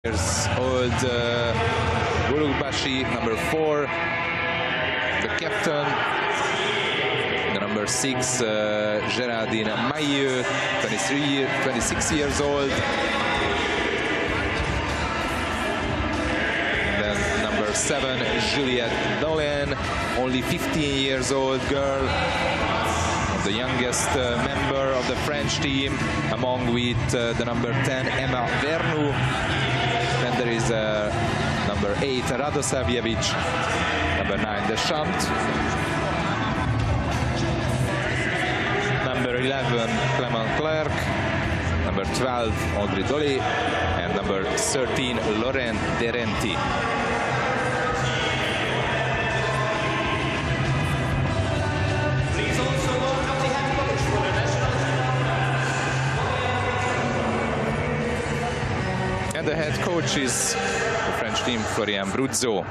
Years old Gulugbashi, number 4, the captain. The number 6, Geraldine Mailleux, 26 years old. Then number 7, Juliette Dolan, only 15 years old girl, the youngest member of the French team, among with the number 10, Emma Vernou. Then there is number 8, Radosavljevic, number 9, Deschamps, number 11, Clement Clerc, number 12, Audrey Dolly, and number 13, Laurent Derenti. And the head coach is the French team, Florian Bruzzo.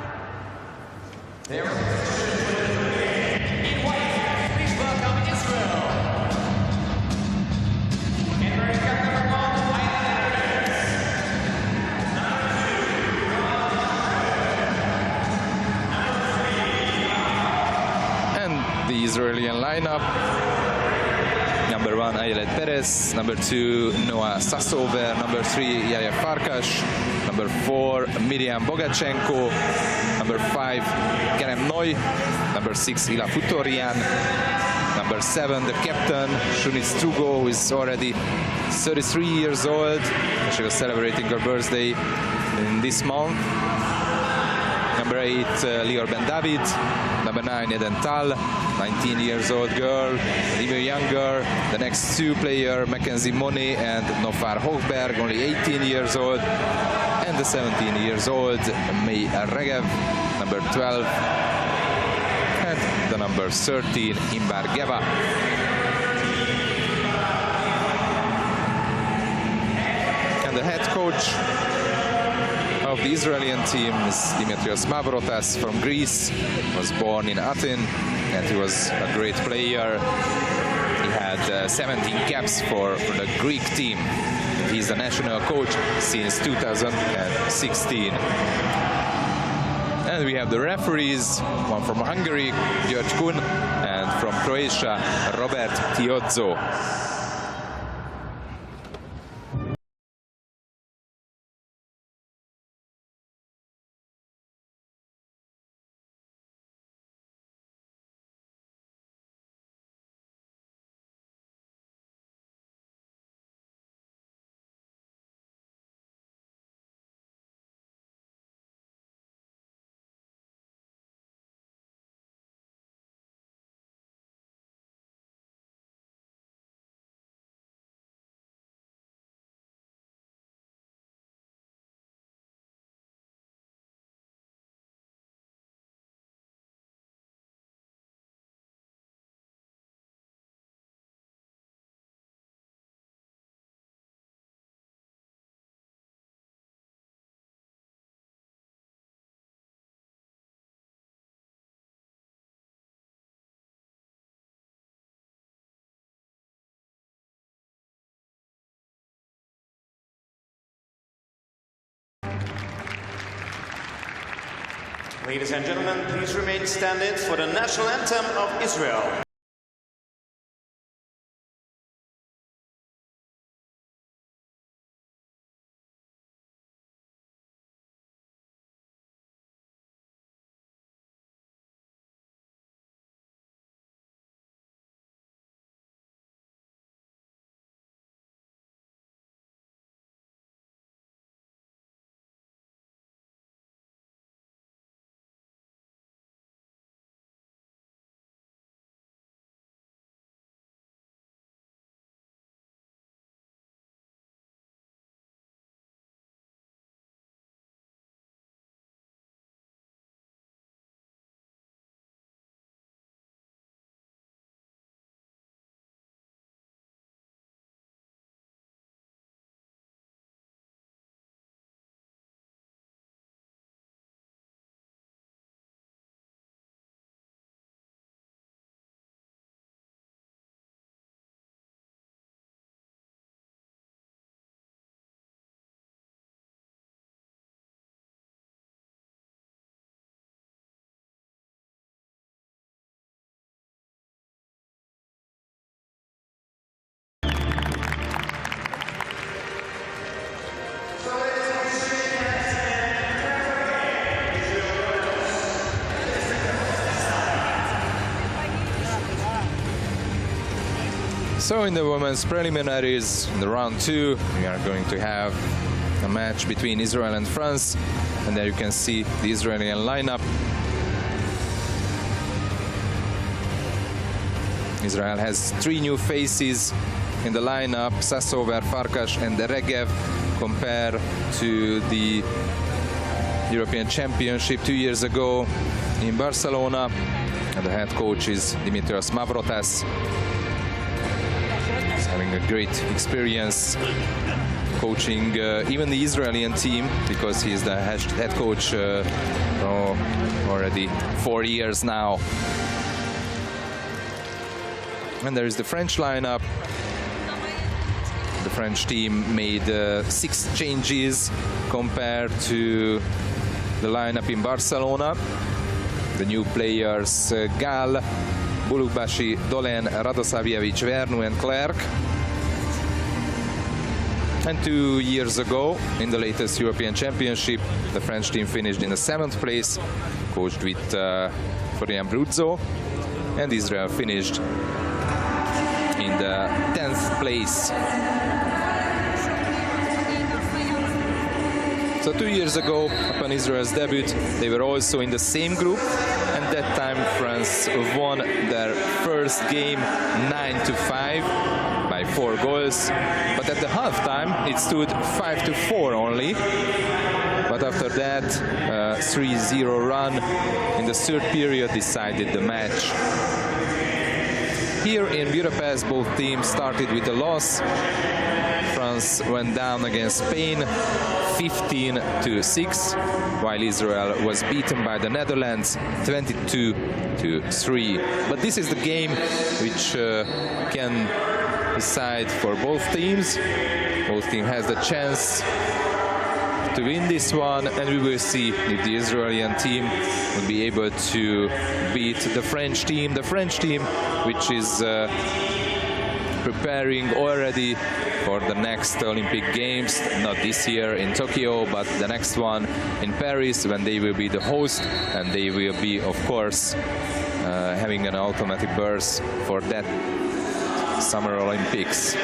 And the Israeli lineup. Number 1, Ayelet Perez. Number 2, Noah Sassover. Number 3, Yaya Farkas. Number 4, Miriam Bogachenko. Number 5, Kerem Noy. Number 6, Ila Futorian. Number 7, the captain, Shunit Strugo, who is already 33 years old. She was celebrating her birthday in this month. Number 8, Lior Ben David. Number 9, Eden Tal, 19 years old girl, even younger. The next 2 players, Mackenzie Monet and Nofar Hochberg, only 18 years old. And the 17 years old, May Regev, number 12. And the number 13, Imbar Geva. And the head coach of the Israeli team is Dimitrios Mavrotas from Greece. He was born in Athens and he was a great player. He had 17 caps for the Greek team. He's the national coach since 2016. And we have the referees, one from Hungary, György Kun, and from Croatia, Robert Tiozzo. Ladies and gentlemen, please remain standing for the national anthem of Israel. So in the women's preliminaries, in the round 2, we are going to have a match between Israel and France. And there you can see the Israeli lineup. Israel has 3 new faces in the lineup: Sassover, Farkas and Regev, compared to the European Championship 2 years ago in Barcelona. And the head coach is Dimitrios Mavrotas. He's having a great experience coaching even the Israeli team, because he's the head coach for already 4 years now. And there is the French lineup. The French team made 6 changes compared to the lineup in Barcelona. The new players Gal, Bulukbashi, Dolen, Radosavljevic, Vernu and Clerc. And 2 years ago, in the latest European Championship, the French team finished in the 7th place, coached with Florian Bruzzo, and Israel finished in the 10th place. So 2 years ago, upon Israel's debut, they were also in the same group, and that time France won their first game 9-5 by 4 goals. But at the halftime, it stood 5-4 only. But after that, a 3-0 run in the 3rd period decided the match. Here in Budapest, both teams started with a loss. France went down against Spain 15-6, while Israel was beaten by the Netherlands 22-3. But this is the game which can decide for both teams. Both teams has the chance to win this one, and we will see if the Israeli team will be able to beat the French team. The French team, which is preparing already for the next Olympic Games, not this year in Tokyo, but the next one in Paris, when they will be the host, and they will be, of course, having an automatic berth for that Summer Olympics.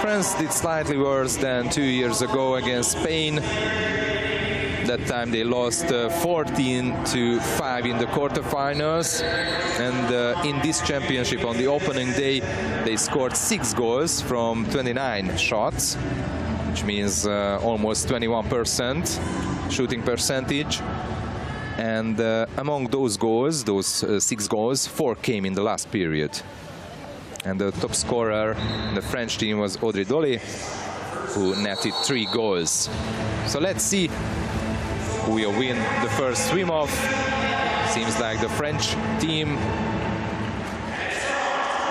France did slightly worse than 2 years ago against Spain. That time they lost 14-5 in the quarterfinals, and in this championship on the opening day they scored 6 goals from 29 shots, which means almost 21% shooting percentage. And among those goals, those 6 goals, 4 came in the last period. And the top scorer in the French team was Audrey Dolly, who netted 3 goals. So let's see who will win the first swim-off. Seems like the French team.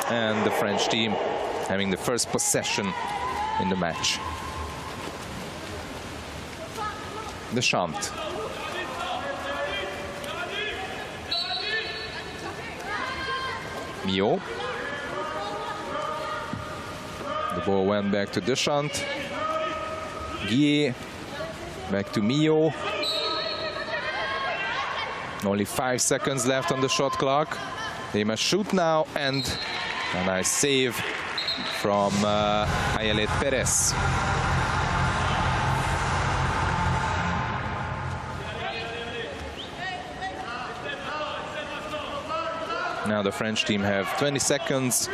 And the French team having the first possession in the match. Deschamps. Mio. The ball went back to Deschamps. Guillet. Back to Mio. Only 5 seconds left on the shot clock. They must shoot now, and a nice save from Ayelet Perez. Now the French team have 20 seconds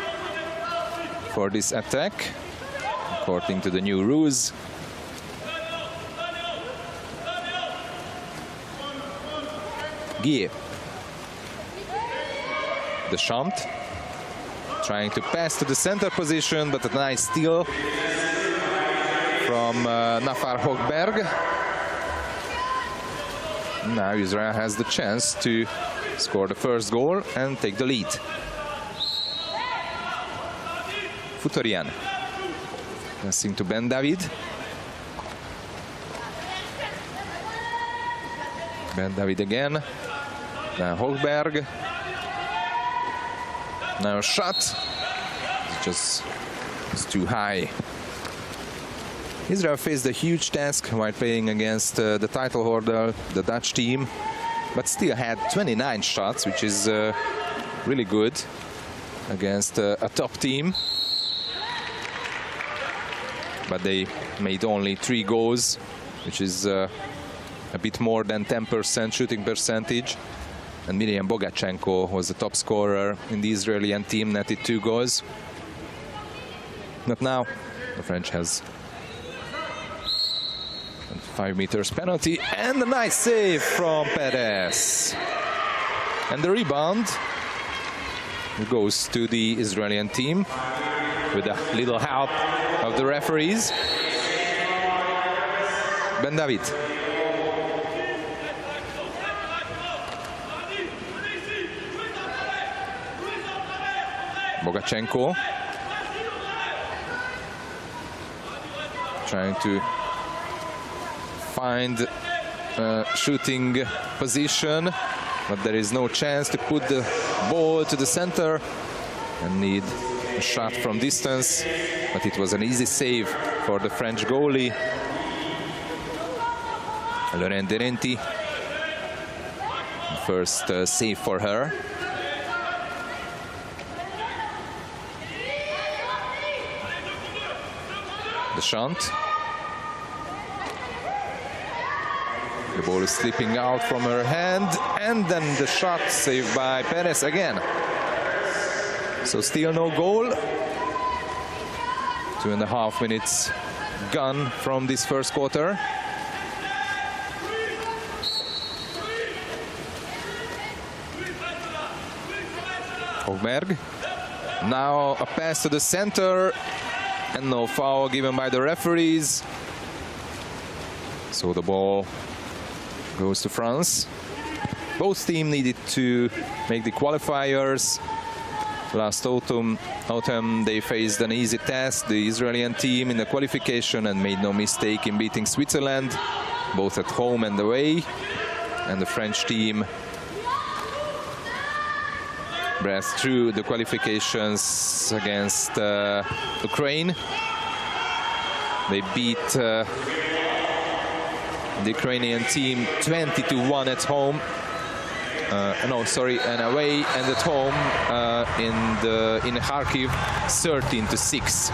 for this attack, according to the new rules. Guillet. Deschamps trying to pass to the center position, but a nice steal from Nafar Hogberg. Now Israel has the chance to score the first goal and take the lead. Futorian passing to Ben David. Ben David again. Then Hogberg. Now a shot. It's too high. Israel faced a huge task while playing against the title holder, the Dutch team, but still had 29 shots, which is really good against a top team. But they made only 3 goals, which is a bit more than 10% shooting percentage. And Miriam Bogachenko was the top scorer in the Israeli team, netted 2 goals. But now the French has a 5 meters penalty and a nice save from Perez. And the rebound goes to the Israeli team with a little help of the referees. Ben David. Bogachenko trying to find a shooting position, but there is no chance to put the ball to the center and need a shot from distance. But it was an easy save for the French goalie. Lorraine Derenti, first save for her. The shunt. The ball is slipping out from her hand, and then the shot saved by Perez again. So still no goal. 2.5 minutes gone from this first quarter. Hogberg. Now a pass to the center, and no foul given by the referees. So the ball goes to France. Both teams needed to make the qualifiers. Last autumn they faced an easy test, the Israeli team, in the qualification, and made no mistake in beating Switzerland, both at home and away. And the French team breathed through the qualifications against Ukraine. They beat the Ukrainian team 20-1 at home. And away, and at home in Kharkiv 13-6.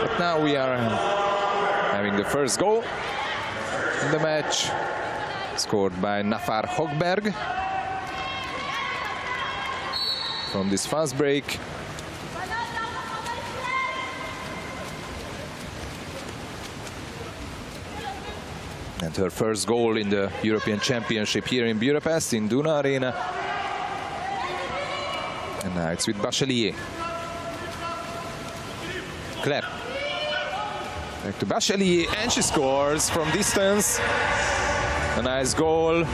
But now we are having the first goal in the match, scored by Nafar Hogberg from this fast break. And her first goal in the European Championship here in Budapest, in Duna Arena. And now it's with Bachelier. Claire. Back to Bachelier, and she scores from distance. A nice goal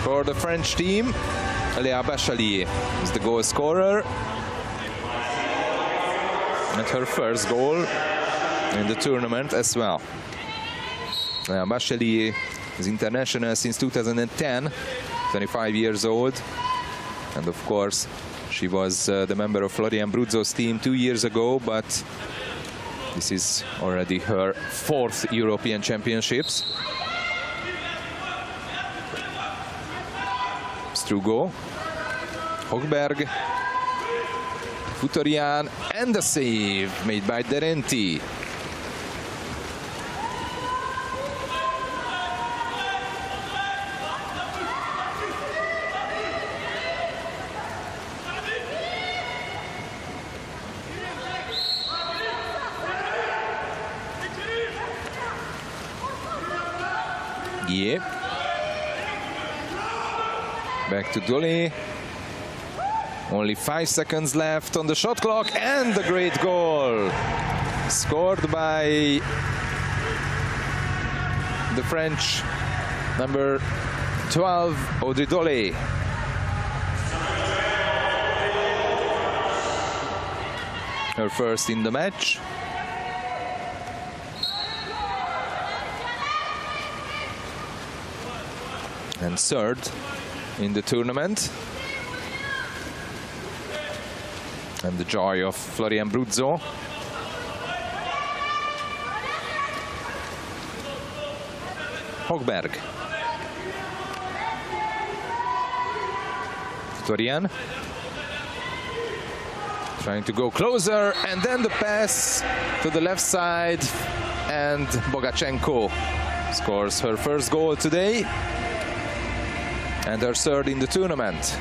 for the French team. Léa Bachelier is the goal scorer. And her first goal in the tournament as well. Bachelier is international since 2010, 25 years old. And of course, she was the member of Florian Bruzzo's team 2 years ago, but this is already her 4th European Championships. Strugo, Hogberg, Futorian, and the save made by Derenti. Yeah. Back to Dolly. Only 5 seconds left on the shot clock, and a great goal scored by the French number 12, Audrey Dolly. Her first in the match. And third in the tournament. And the joy of Florian Bruzzo. Hogberg. Torian. Trying to go closer, and then the pass to the left side, and Bogachenko scores her first goal today and her third in the tournament.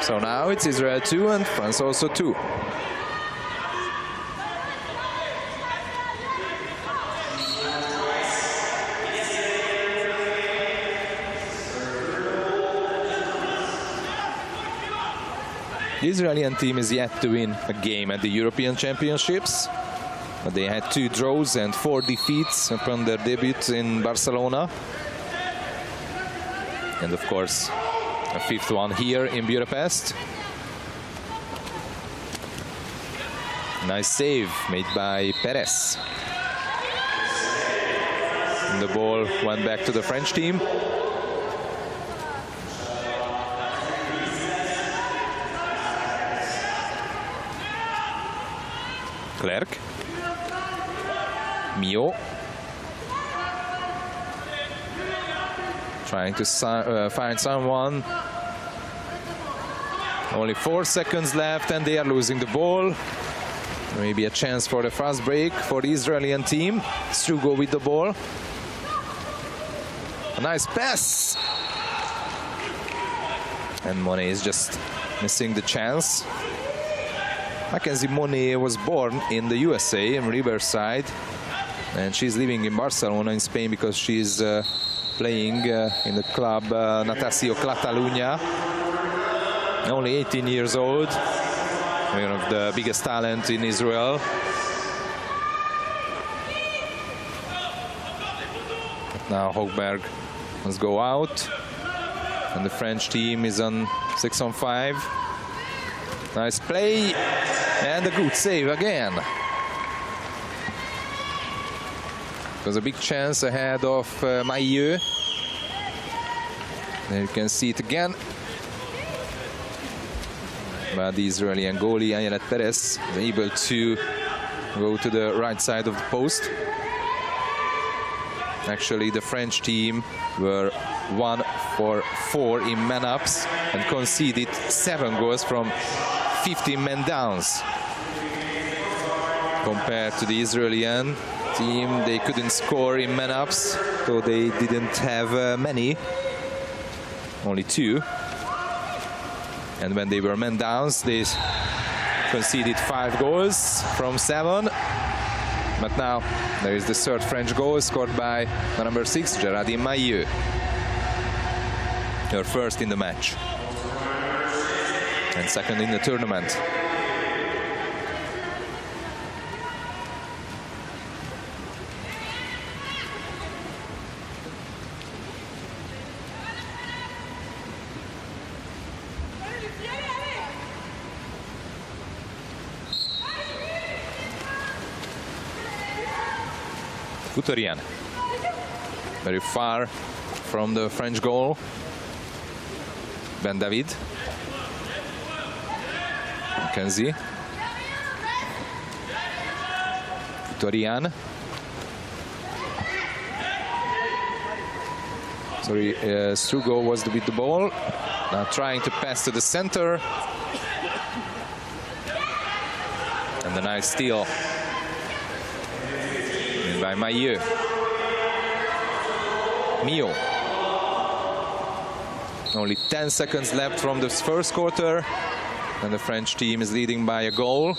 So now it's Israel 2 and France also 2. The Israeli team is yet to win a game at the European Championships. They had 2 draws and 4 defeats upon their debut in Barcelona. And of course, a 5th one here in Budapest. Nice save made by Perez. And the ball went back to the French team. Clerc. Mio. Trying to find someone. Only 4 seconds left and they are losing the ball. Maybe a chance for the fast break for the Israeli team. Strugo with the ball. A nice pass. And Monet is just missing the chance. Mackenzie Monet was born in the USA, in Riverside. And she's living in Barcelona in Spain because she's playing in the club Natació Catalunya. Only 18 years old. One of the biggest talent in Israel. Now Hogberg must go out. And the French team is on 6-on-5. Nice play. And a good save again. It was a big chance ahead of Mailleux. There you can see it again. But the Israeli goalie Ayelet Perez was able to go to the right side of the post. Actually, the French team were 1 for 4 in man-ups and conceded 7 goals from 15 men downs. Compared to the Israeli team, they couldn't score in man-ups, so they didn't have many, only 2. And when they were men downs, they conceded 5 goals from 7. But now there is the third French goal scored by the number 6, Géraldine Mailleux. Her first in the match. And second in the tournament. Torian, very far from the French goal. Ben David. Mackenzie. Torian. Sorry, Strugo was with the ball. Now trying to pass to the center. And a nice steal by Mailleux. Mio. Only 10 seconds left from this first quarter, and the French team is leading by a goal.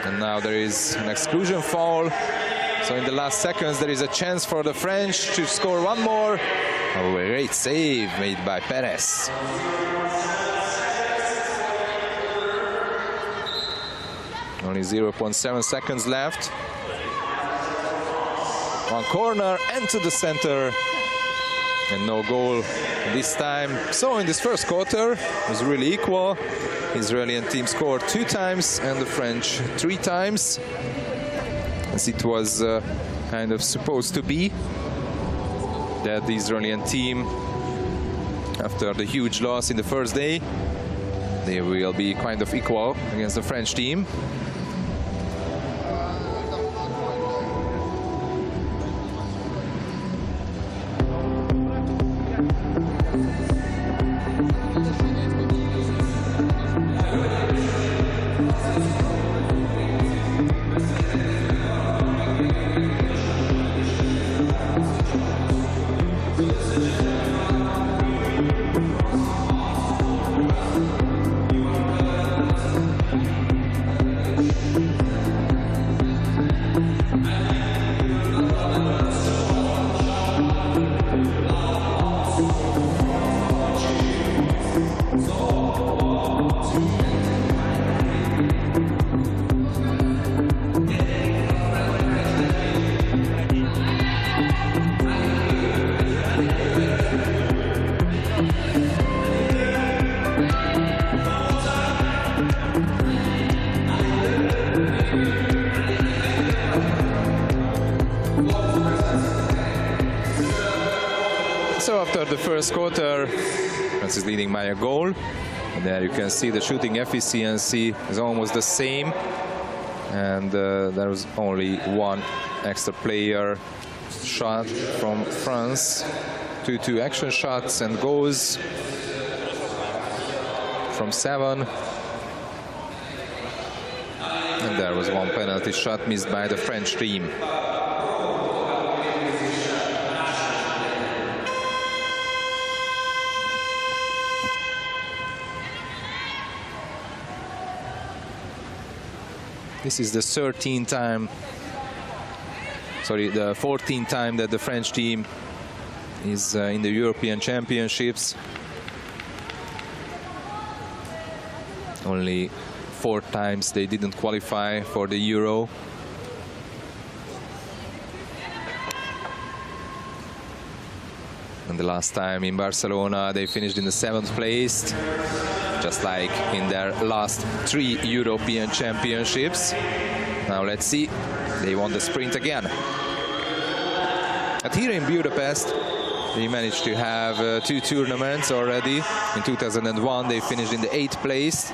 And now there is an exclusion foul. So in the last seconds there is a chance for the French to score one more. Oh, a great save made by Perez. Only 0.7 seconds left. One corner and to the center. And no goal this time. So in this first quarter, it was really equal. Israeli team scored 2 times and the French 3 times. As it was kind of supposed to be. That the Israeli team, after the huge loss in the first day, they will be kind of equal against the French team. first quarter. France is leading by a goal. And there you can see the shooting efficiency is almost the same. And there was only one extra player shot from France. 2 action shots and goals from 7. And there was one penalty shot missed by the French team. This is the 14th time that the French team is in the European Championships. Only 4 times they didn't qualify for the Euro. And the last time in Barcelona they finished in the 7th place, just like in their last 3 European Championships. Now let's see, they won the sprint again. But here in Budapest they managed to have 2 tournaments already. In 2001 they finished in the 8th place,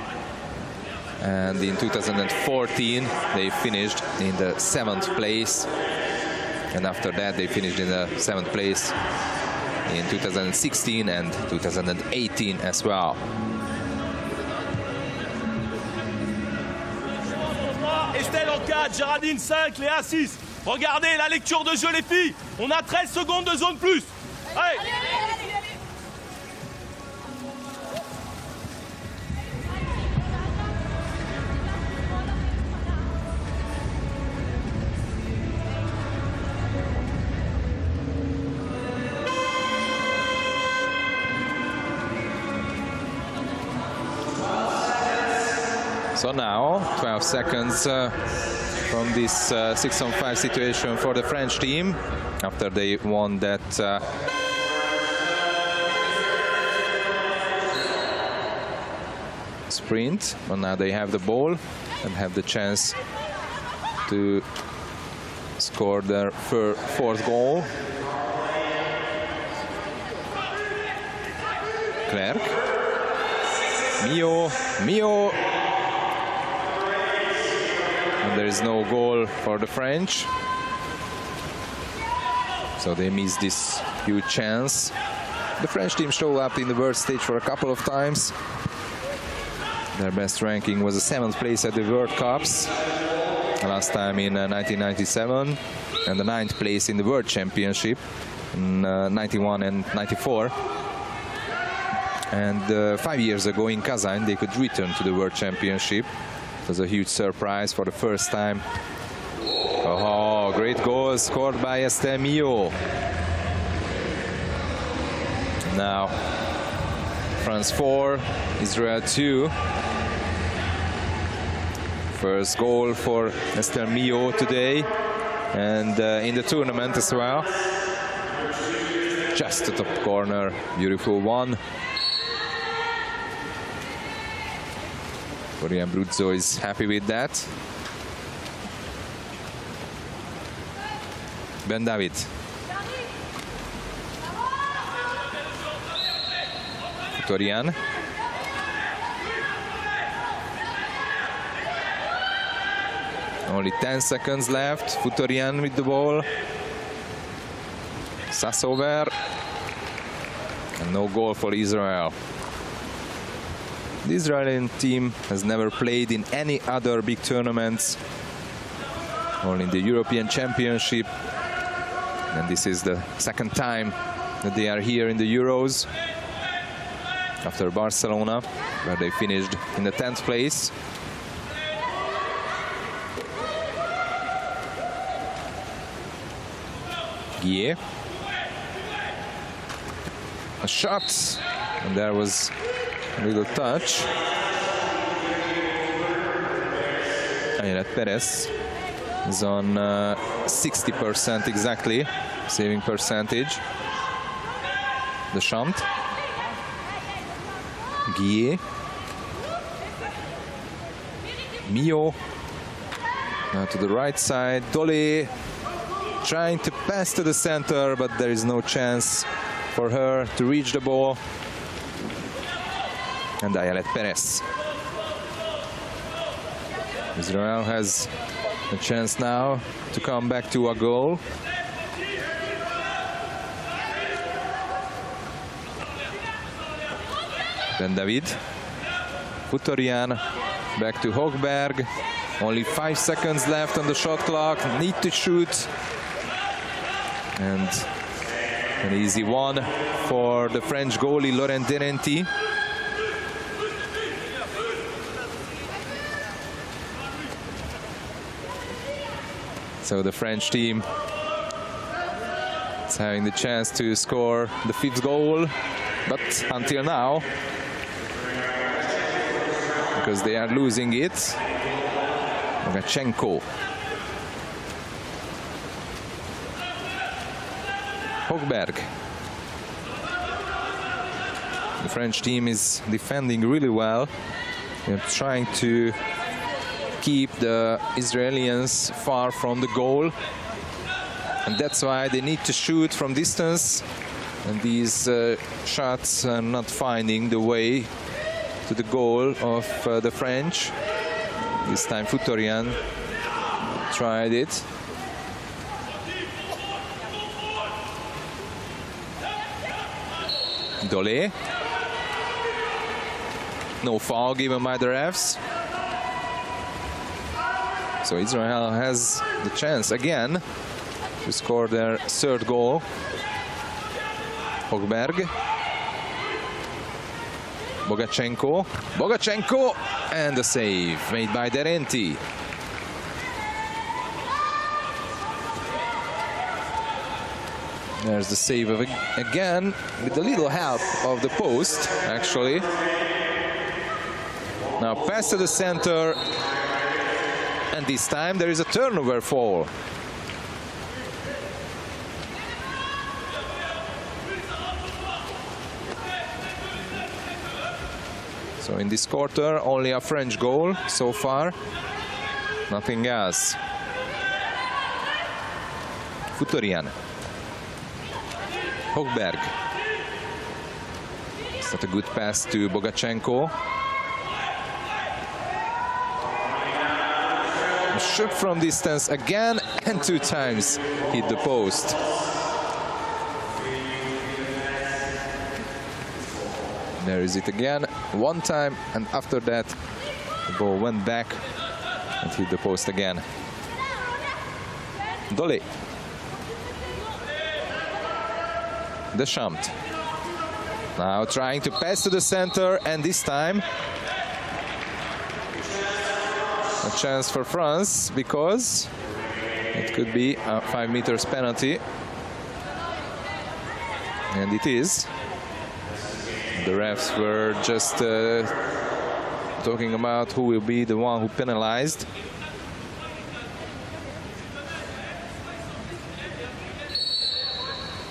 and in 2014 they finished in the 7th place, and after that they finished in the 7th place in 2016 and 2018 as well. Estelle en 4, Géraldine 5, Léa 6. Regardez la lecture de jeu les filles. On a 13 secondes de zone plus. Allez. So now 12 seconds from this 6-on-5 situation for the French team after they won that sprint. But now they have the ball and have the chance to score their 4th goal. Clerc, Mio. And there is no goal for the French. So they missed this huge chance. The French team showed up in the world stage for a couple of times. Their best ranking was the 7th place at the World Cups, last time in 1997, and the 9th place in the World Championship in 91 and 94. And 5 years ago in Kazan, they could return to the World Championship. It was a huge surprise for the first time. Oh, great goal scored by Estelle Mio. Now, France 4, Israel 2. First goal for Estelle Mio today, and in the tournament as well. Just the top corner, beautiful one. Florian Bruzzo is happy with that. Ben David. Florian. Only 10 seconds left. Futorian with the ball. Sassover. And no goal for Israel. The Israeli team has never played in any other big tournaments, only in the European Championship. And this is the 2nd time that they are here in the Euros, after Barcelona, where they finished in the 10th place. Guillet. A shot, and there was a little touch. Ayelet Perez is on 60% exactly, saving percentage. Deschamps. Guillet. Mio. Now to the right side. Dole trying to pass to the center, but there is no chance for her to reach the ball. And Ayelet Perez. Israel has a chance now to come back to a goal. Then David. Futorian back to Hogberg. Only 5 seconds left on the shot clock. Need to shoot. And an easy one for the French goalie Laurent Derenti. So the French team is having the chance to score the 5th goal, but until now, because they are losing it, Bogachenko. Hogberg. The French team is defending really well. They're trying to keep the Israelis far from the goal, and that's why they need to shoot from distance, and these shots are not finding the way to the goal of the French. This time Futorian tried it. Dole. No foul given by the refs. So Israel has the chance again to score their 3rd goal. Hogberg. Bogachenko. And the save made by Derenti. There's the save of again, with a little help of the post, actually. Now pass to the center. And this time there is a turnover fall. So in this quarter, only a French goal so far. Nothing else. Futorian. Hogberg. It's not a good pass to Bogachenko. Shoot from distance again, and 2 times hit the post. There is it again, 1 time, and after that the ball went back and hit the post again. Dole. Deschamps. Now trying to pass to the center, and this time a chance for France, because it could be a 5 meters penalty, and it is. The refs were just talking about who will be the one who penalized.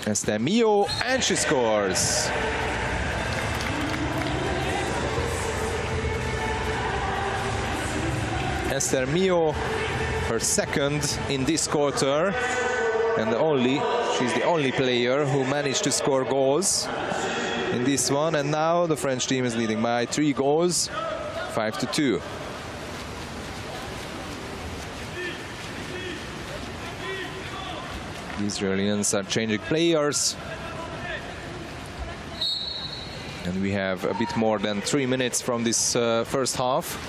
Esther Mio, and she scores. Esther Mio, her 2nd in this quarter, and she's the only player who managed to score goals in this one. And now the French team is leading by 3 goals, 5-2. The Israelis are changing players, and we have a bit more than 3 minutes from this first half.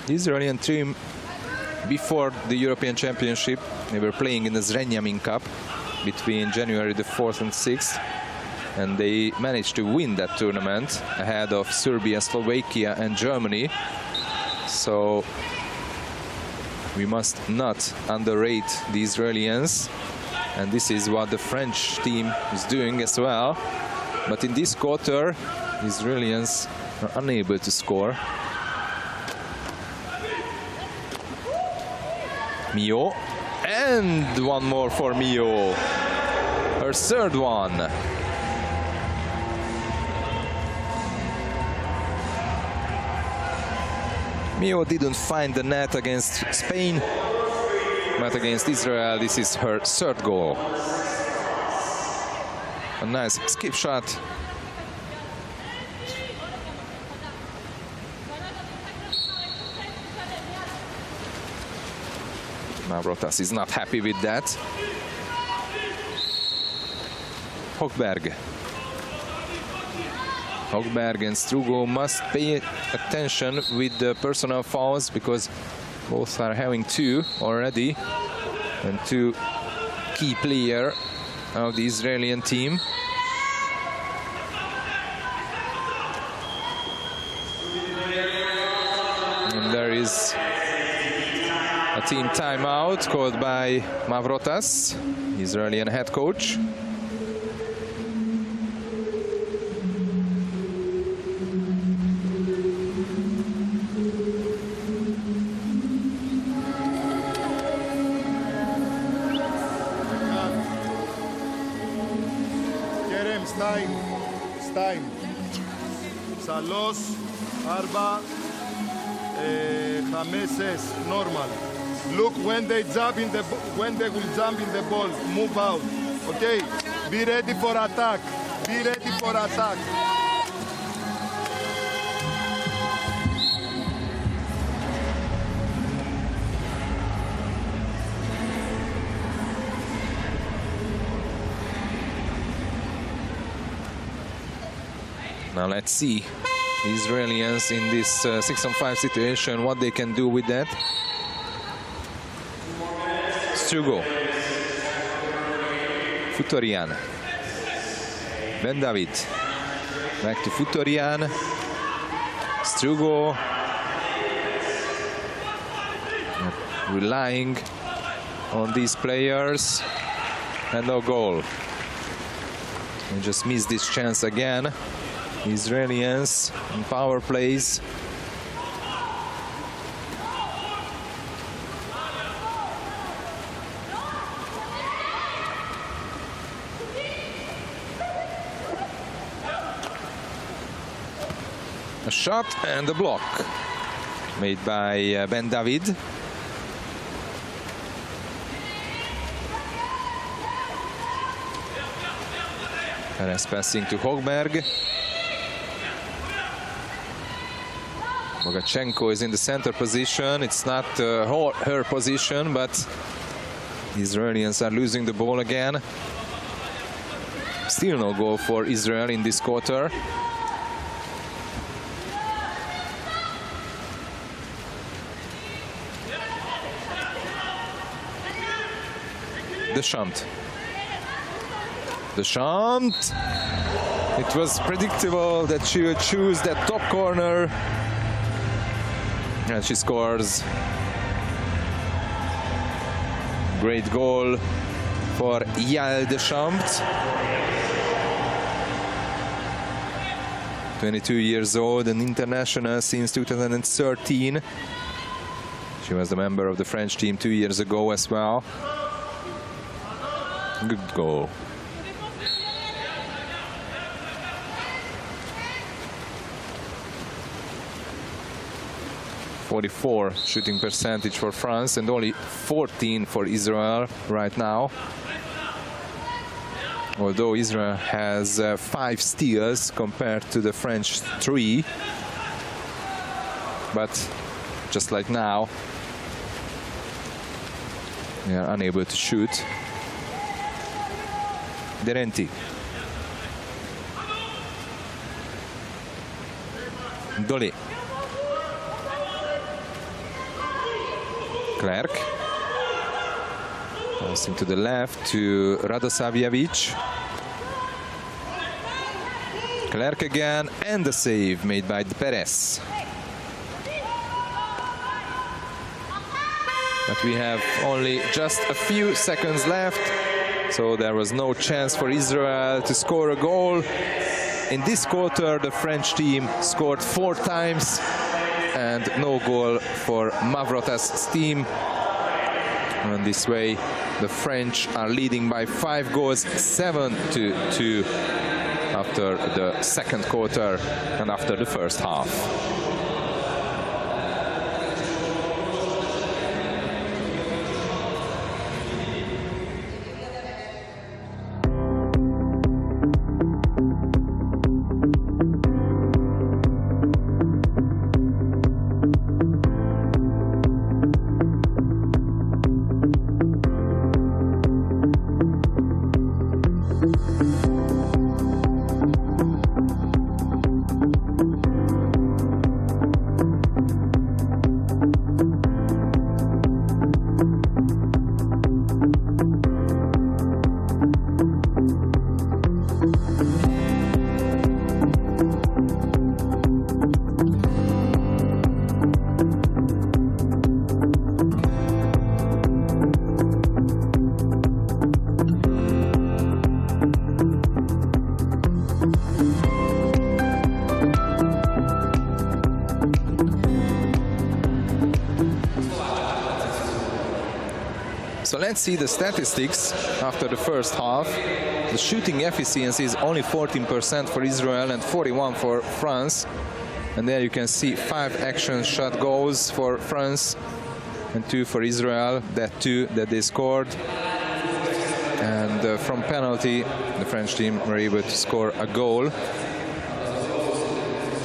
The Israeli team, before the European Championship, they were playing in the Zrenjanin Cup between January the 4th and 6th, and they managed to win that tournament ahead of Serbia, Slovakia and Germany. So we must not underrate the Israelis, and this is what the French team is doing as well. But in this quarter, the Israelis are unable to score. Mio, and one more for Mio, her 3rd one. Mio didn't find the net against Spain, but against Israel, this is her third goal. A nice skip shot. Mavrotas is not happy with that. Hogberg and Strugo must pay attention with the personal fouls because both are having two already, and two key player of the Israeli team. And there is a team timeout called by Mavrotas, Israeli head coach. Time. Salos, Arba, Hameses, normal. Look when they jump in the when they will jump in the ball, move out. Okay, be ready for attack. Be ready for attack. Now let's see the Israelis in this 6-on-5 situation, what they can do with that. Strugo, Futorian, Ben David, back to Futorian, Strugo, relying on these players, and no goal. And just missed this chance again. Israelis in power plays. A shot and a block made by Ben David. Perez passing to Hogberg. Bogachenko is in the center position. It's not her position, but the Israelis are losing the ball again. Still no goal for Israel in this quarter. Deschamps. It was predictable that she would choose that top corner. And she scores. Great goal for Yael Deschamps. 22 years old and international since 2013. She was a member of the French team 2 years ago as well. Good goal. .44 shooting percentage for France and only 14 for Israel right now. Although Israel has 5 steals compared to the French 3. But just like now, they are unable to shoot. Derenti. Dolly. Clerc. Passing to the left to Radosavljevic. Clerc again, and the save made by Perez. But we have only just a few seconds left, so there was no chance for Israel to score a goal. In this quarter, the French team scored 4 times, and no goal for Mavrotas' team. And this way, the French are leading by 5 goals, 7-2 after the second quarter and after the first half. So let's see the statistics after the first half. The shooting efficiency is only 14% for Israel and 41% for France. And there you can see 5 action shot goals for France and 2 for Israel, that 2 that they scored. And from penalty, the French team were able to score a goal.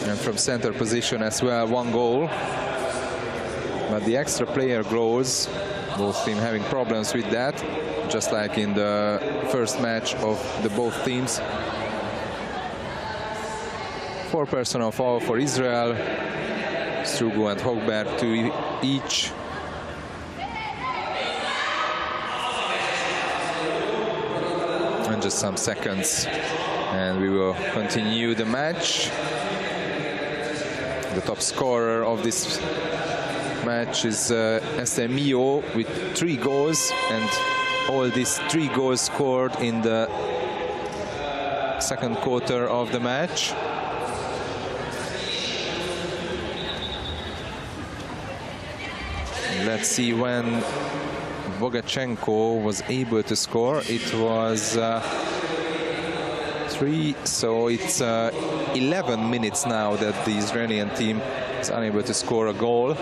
And from center position as well, 1 goal. But the extra player goals, both teams having problems with that, just like in the first match of the both teams. 4 personal foul for Israel, Strugo and Hogberg 2 each. And just some seconds and we will continue the match. The top scorer of this match is SMEO with 3 goals, and all these 3 goals scored in the second quarter of the match. Let's see when Bogachenko was able to score. It was 3, so it's 11 minutes now that the Israeli team is unable to score a goal.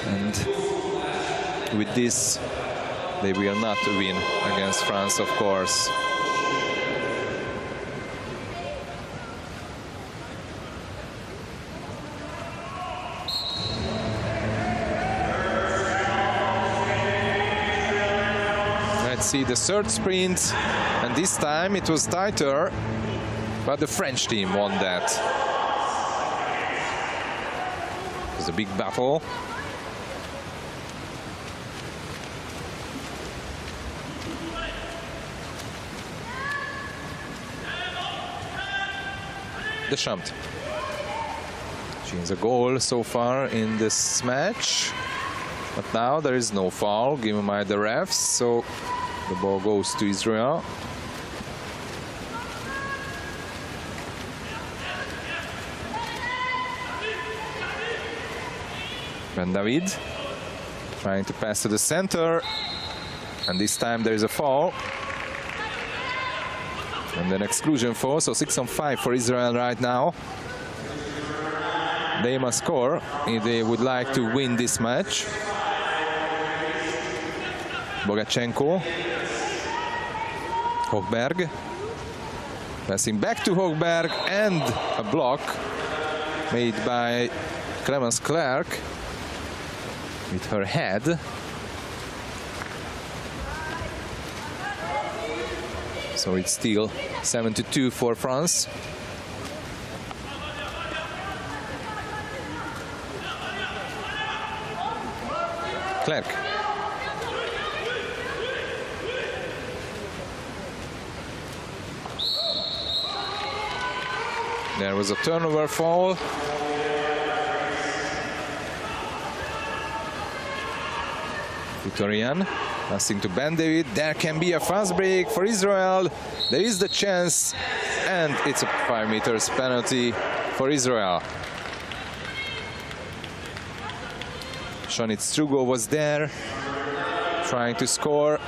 And with this, they will not win against France, of course. Let's see the third sprint, and this time it was tighter, but the French team won that. It was a big battle. Deschamps. She has a goal so far in this match, but now there is no foul given by the refs, so the ball goes to Israel. Ben David trying to pass to the center, and this time there is a foul. And an exclusion foul, so 6-on-5 for Israel right now. They must score if they would like to win this match. Bogachenko. Hogberg. Passing back to Hogberg, and a block made by Clemence Clark with her head. So it's still 7-2 for France. Clark. There was a turnover foul. Victorian passing to Ben David. There can be a fast break for Israel. There is the chance, and it's a 5 meters penalty for Israel. Shonit Strugo was there trying to score,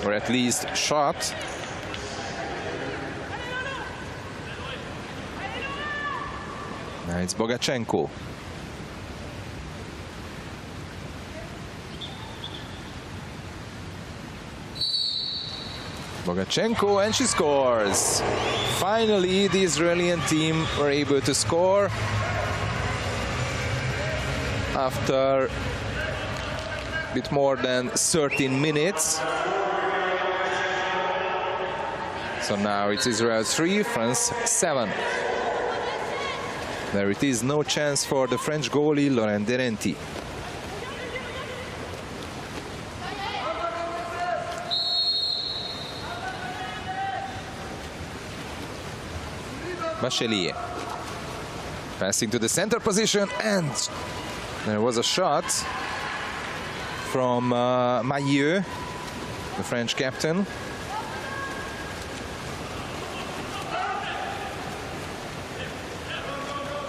or at least shot. Now it's Bogachenko. Bogachenko, and she scores. Finally, the Israeli team were able to score after a bit more than 13 minutes. So now it's Israel 3, France 7. There it is, no chance for the French goalie Laurent Derenti. Bachelier passing to the center position, and there was a shot from Mailleux, the French captain.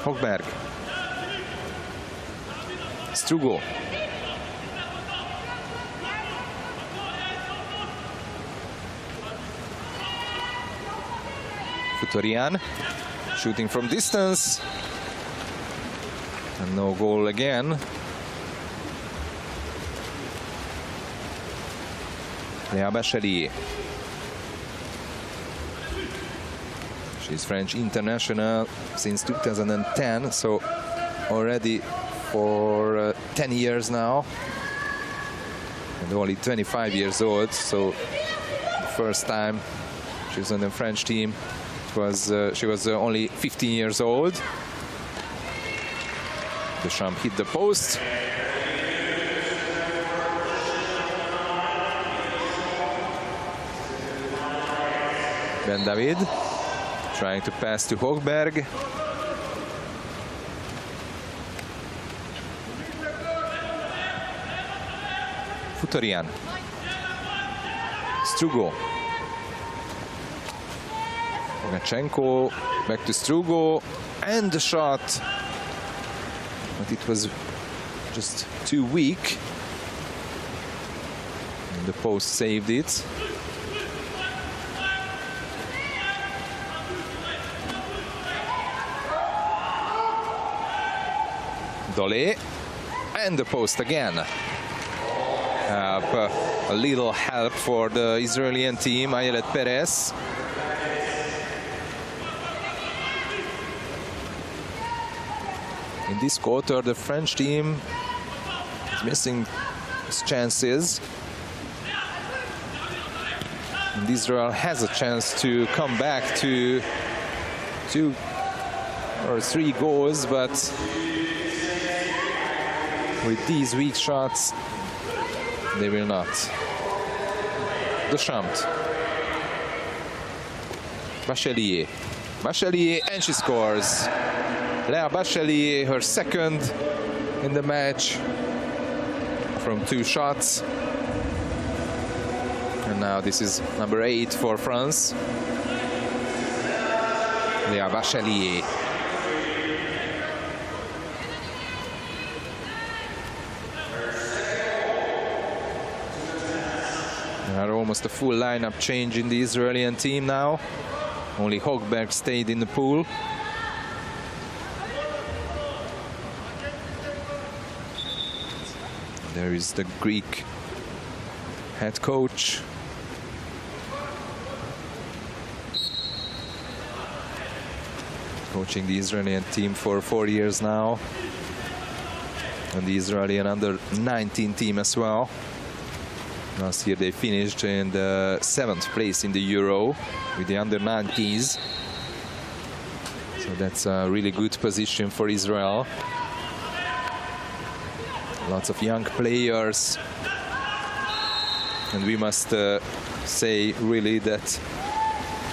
Hogberg. Strugo. Futorian shooting from distance. And no goal again. Léa Bachelier. She's French international since 2010, so already for 10 years now. And only 25 years old, so the first time she was on the French team, she was only 15 years old. Deschamps hit the post. Ben David trying to pass to Högberg. Futorian. Strugo. Bogachenko back to Strugo, and the shot, but it was just too weak. And the post saved it. Dolé, and the post again. A little help for the Israeli team, Ayelet Perez. In this quarter, the French team is missing its chances. And Israel has a chance to come back to 2 or 3 goals, but with these weak shots, they will not. Deschamps. Bachelier. Bachelier, and she scores. Léa Bachelier, her second in the match from 2 shots. And now this is number 8 for France. Léa Bachelier. Almost a full lineup change in the Israeli team now. Only Högberg stayed in the pool. There is the Greek head coach. Coaching the Israeli team for 4 years now. And the Israeli under-19 team as well. Last year they finished in the 7th place in the Euro with the under-19s. So that's a really good position for Israel. Lots of young players. And we must say really that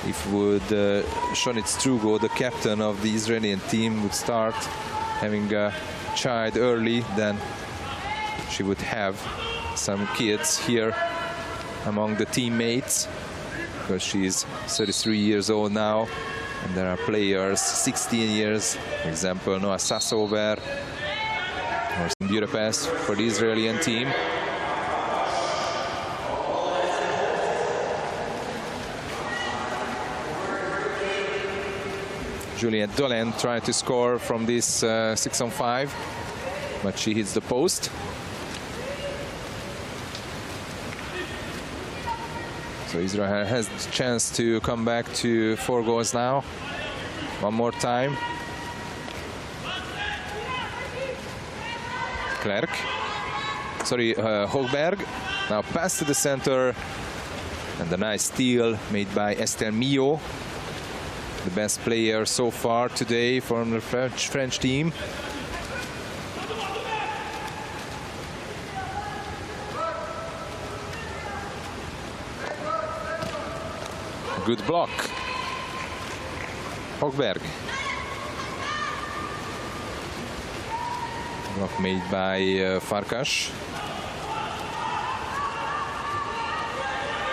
if Shonit Strugo, the captain of the Israeli team, would start having a child early, then she would have some kids here among the teammates, because she's 33 years old now, and there are players 16 years, for example Noah Sassover, or in Budapest for the Israeli team. Juliette Dolen tried to score from this 6-on-5, but she hits the post. So Israel has the chance to come back to 4 goals now. One more time. Högberg. Now pass to the center. And a nice steal made by Estelle Millot, the best player so far today from the French team. Good block. Högberg. Block made by Farkas.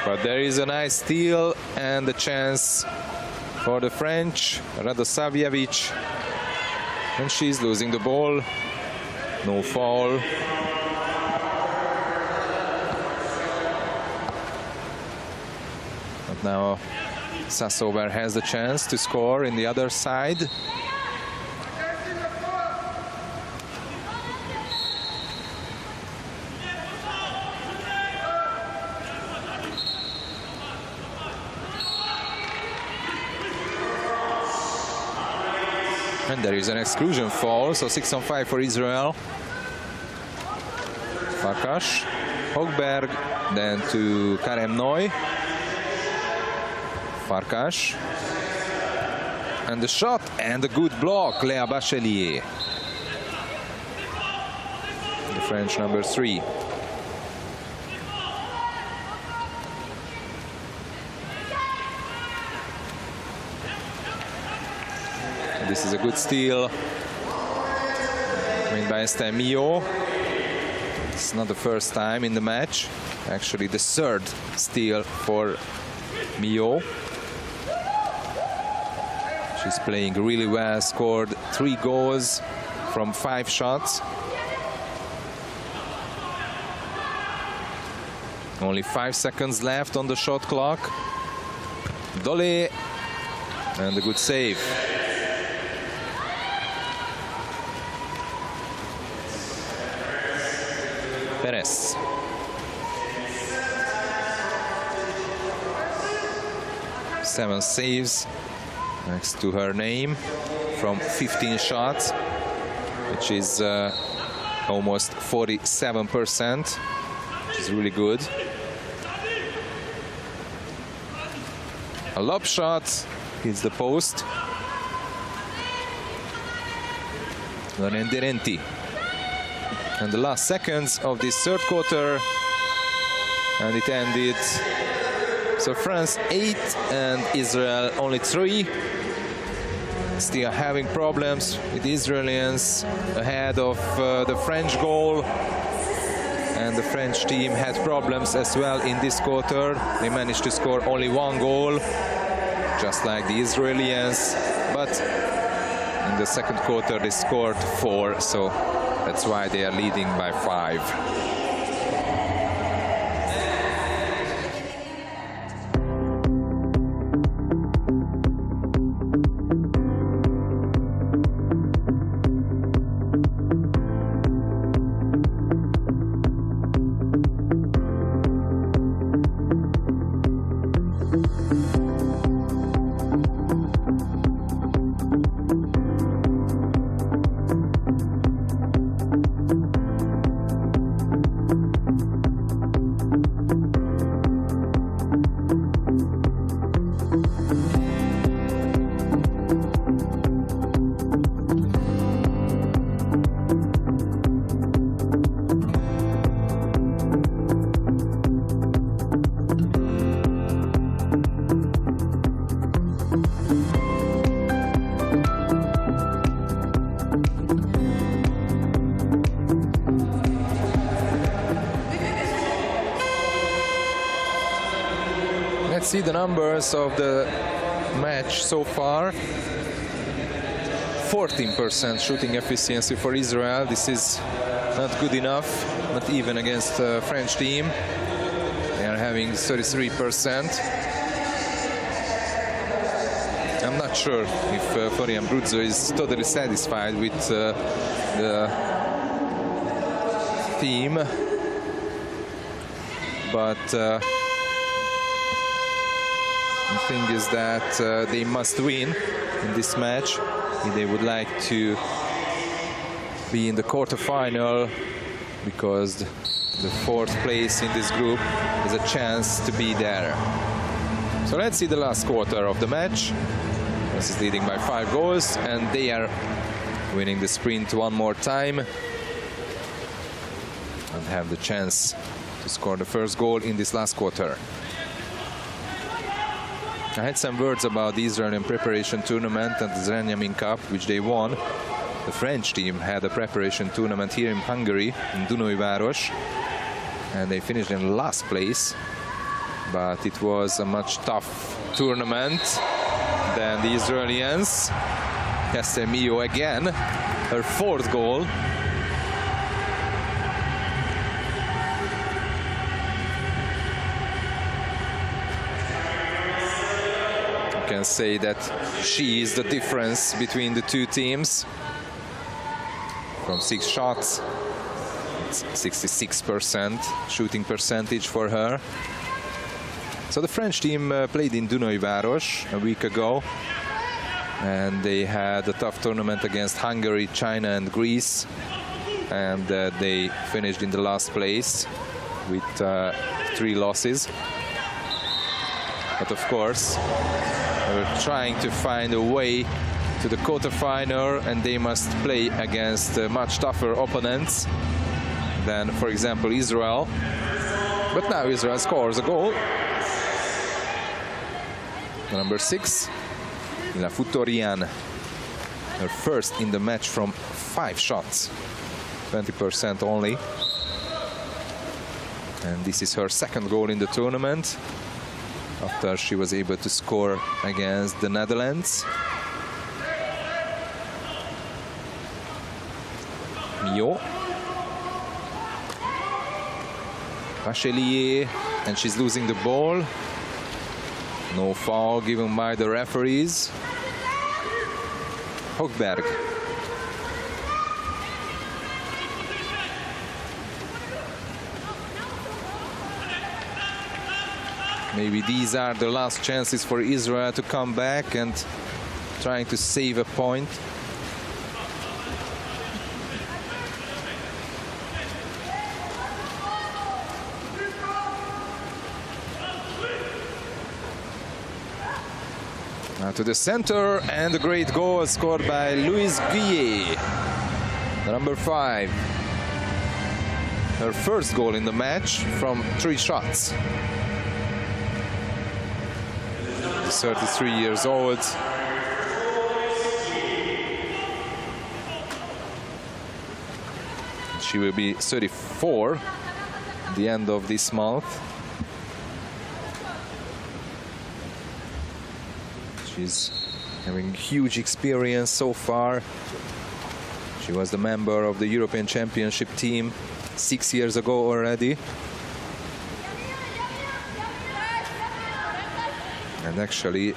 But there is a nice steal and a chance for the French. Radosavljevic. And she's losing the ball. No foul. But now Sassover has the chance to score in the other side. And there is an exclusion foul, so 6-on-5 for Israel. Farkas, Hogberg, then to Karem Noy. Farkas. And the shot and the good block, Léa Bachelier. The French number 3. This is a good steal made by Esther Mio. It's not the first time in the match. Actually, the third steal for Mio. She's playing really well, scored 3 goals from 5 shots. Only 5 seconds left on the shot clock. Dole, and a good save. Perez. Seven saves next to her name from 15 shots, which is almost 47%, which is really good. A lob shot hits the post. Lorenderenti. And the last seconds of this third quarter, and it ended. So France 8 and Israel only 3. Still having problems with the Israelis ahead of the French goal. And the French team had problems as well in this quarter. They managed to score only 1 goal, just like the Israelis. But in the second quarter they scored 4, so that's why they are leading by 5. Let's see the numbers of the match so far. 14% shooting efficiency for Israel. This is not good enough, not even against the French team. They are having 33%. I'm not sure if Florian Bruzzo is totally satisfied with the team, but the thing is that they must win in this match if they would like to be in the quarterfinal, because the 4th place in this group is a chance to be there. So let's see the last quarter of the match. This is leading by 5 goals, and they are winning the sprint one more time and have the chance to score the first goal in this last quarter. I had some words about the Israeli preparation tournament and the Zrenjanin Cup, which they won. The French team had a preparation tournament here in Hungary, in Dunajváros, and they finished in last place. But it was a much tough tournament than the Israelis. Esther Mio again, her 4th goal. can say that she is the difference between the two teams. From 6 shots, it's 66% shooting percentage for her. So the French team played in Dunajváros a week ago, and they had a tough tournament against Hungary, China and Greece, and they finished in the last place with 3 losses. But of course, they're trying to find a way to the quarterfinal, and they must play against much tougher opponents than, for example, Israel. But now Israel scores a goal. Number 6, La Futorian, her first in the match from 5 shots, 20% only. And this is her second goal in the tournament, after she was able to score against the Netherlands. Mio. Bachelier, and she's losing the ball. No foul given by the referees. Högberg. Maybe these are the last chances for Israel to come back and trying to save a point. Now to the center, and a great goal scored by Louise Guyet, number 5. Her first goal in the match from 3 shots. She's 33 years old. She will be 34 at the end of this month. She's having huge experience so far. She was the member of the European Championship team 6 years ago already. And actually,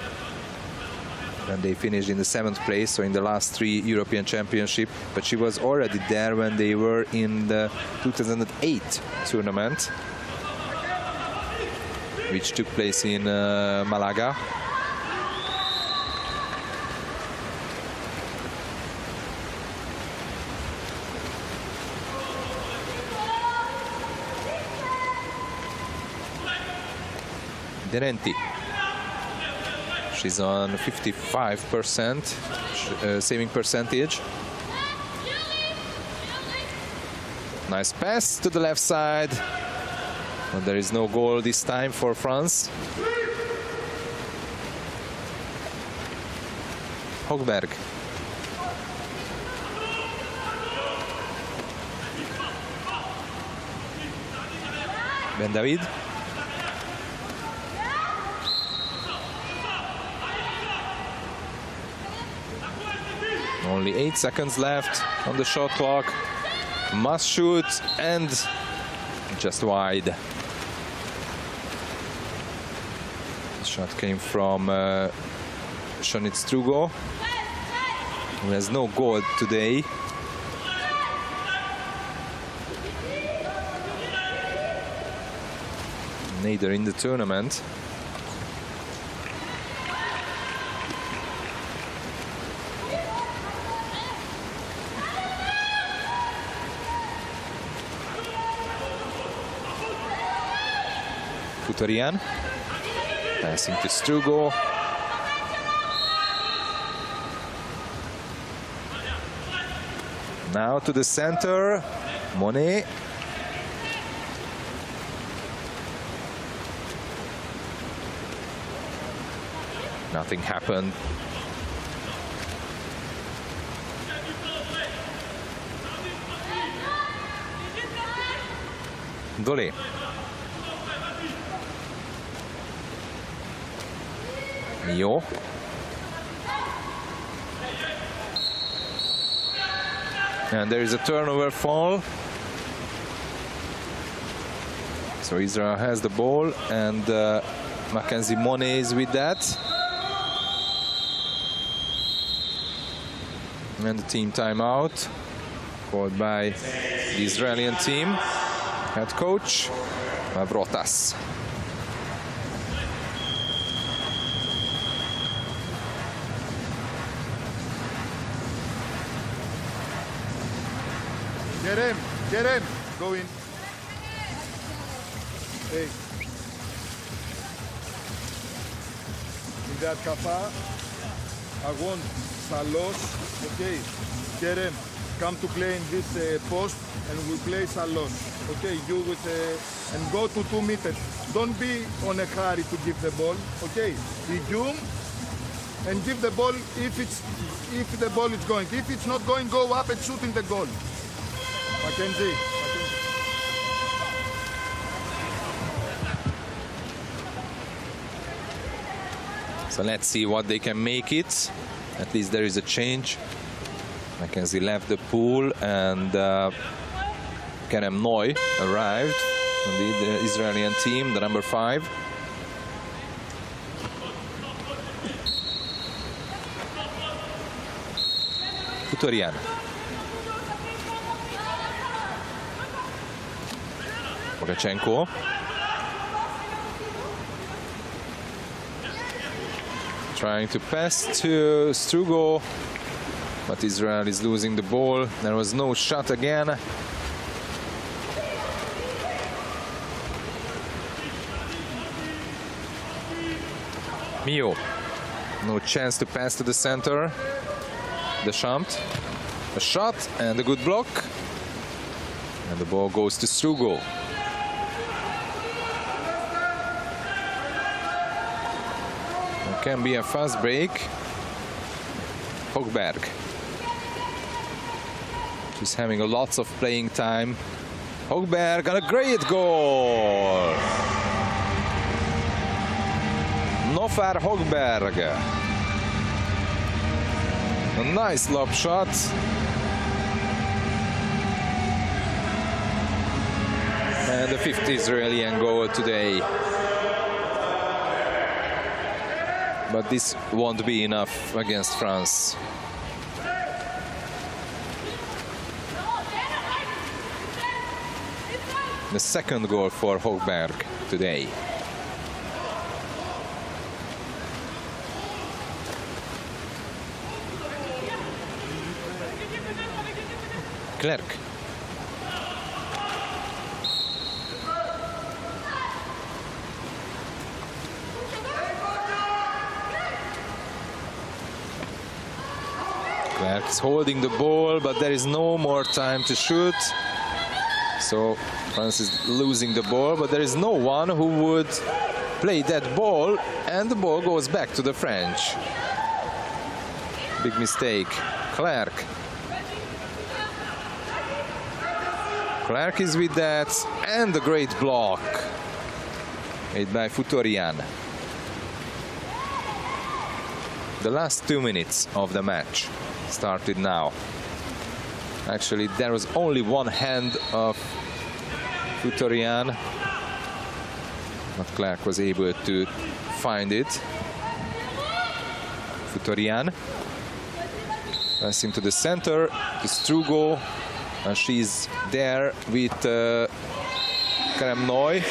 when they finished in the 7th place, so in the last 3 European Championship, but she was already there when they were in the 2008 tournament, which took place in Malaga. Derenti. She's on 55% saving percentage. Nice pass to the left side. But there is no goal this time for France. Högberg. Ben David. Only 8 seconds left on the shot clock. Must shoot, and just wide. The shot came from Shonit Strugo, who has no goal today. Neither in the tournament. Futorian passing to Strugo. Now to the center, Monet. Nothing happened. Dole. Mio. And there is a turnover fall. So Israel has the ball, and Mackenzie Monet is with that. And the team timeout called by the Israeli team head coach Mavrotas. Get him, go in. Hey. In that kafa, I want Salos, okay, get him. Come to play in this post and we play Salos. Okay, you with and go to 2 meters. Don't be on a hurry to give the ball. Okay, resume and give the ball if the ball is going. If it's not going, go up and shoot in the goal. Mackenzie. So let's see what they can make it. At least there is a change. Mackenzie left the pool and Kerem Noy arrived on the Israeli team, the number 5. Futorian. Bogachenko. Trying to pass to Strugo, but Israel is losing the ball. There was no shot again. Mio, no chance to pass to the center. Deschamps, a shot and a good block. And the ball goes to Strugo. It can be a fast break. Hogberg. She's having lots of playing time. Hogberg got a great goal. Nofar Hogberg. A nice lob shot. And the 5th Israeli goal today. But this won't be enough against France. The 2nd goal for Hogberg today. Clerc. Clerc is holding the ball, but there is no more time to shoot. So France is losing the ball, but there is no one who would play that ball, and the ball goes back to the French. Big mistake. Clerc. Clerc is with that, and a great block made by Futorian. The last 2 minutes of the match started now. Actually, there was only one hand of Futorian, but Clerc was able to find it. Futorian passing to the center to Strugo, and she's there with Kerem Noy.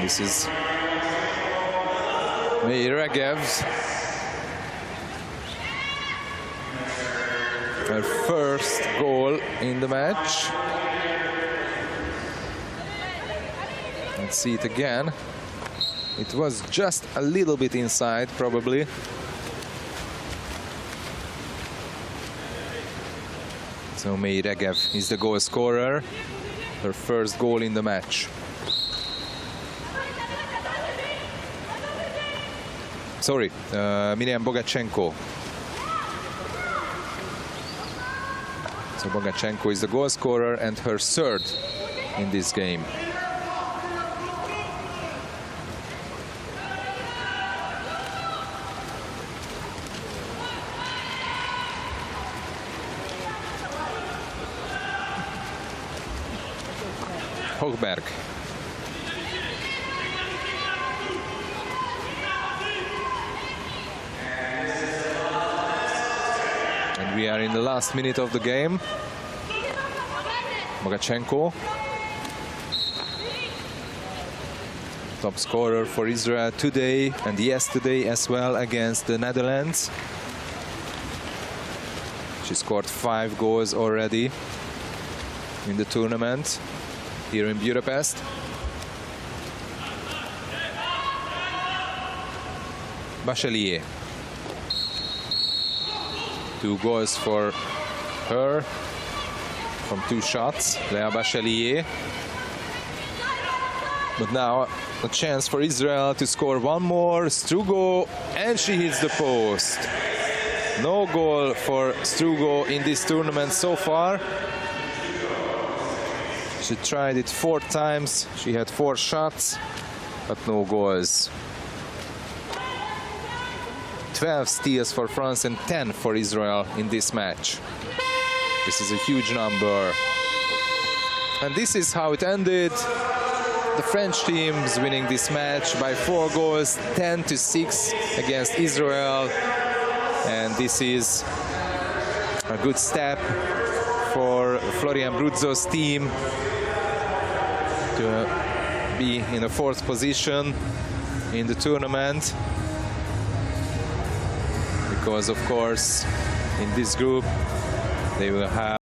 This is Regev. Her first goal in the match. Let's see it again. It was just a little bit inside, probably. So May Regev is the goal scorer. Her first goal in the match. Sorry, Miriam Bogachenko. So Bogachenko is the goal scorer and her 3rd in this game. Hogberg. We are in the last minute of the game. Bogachenko, top scorer for Israel today and yesterday as well against the Netherlands. She scored 5 goals already in the tournament here in Budapest. Bachelier. 2 goals for her from 2 shots. Lea Bachelier. But now a chance for Israel to score 1 more. Strugo, and she hits the post. No goal for Strugo in this tournament so far. She tried it 4 times. She had 4 shots, but no goals. 12 steals for France and 10 for Israel in this match. This is a huge number. And this is how it ended. The French team is winning this match by 4 goals, 10-6 against Israel. And this is a good step for Florian Bruzzo's team to be in a 4th position in the tournament. Because, of course, in this group, they will have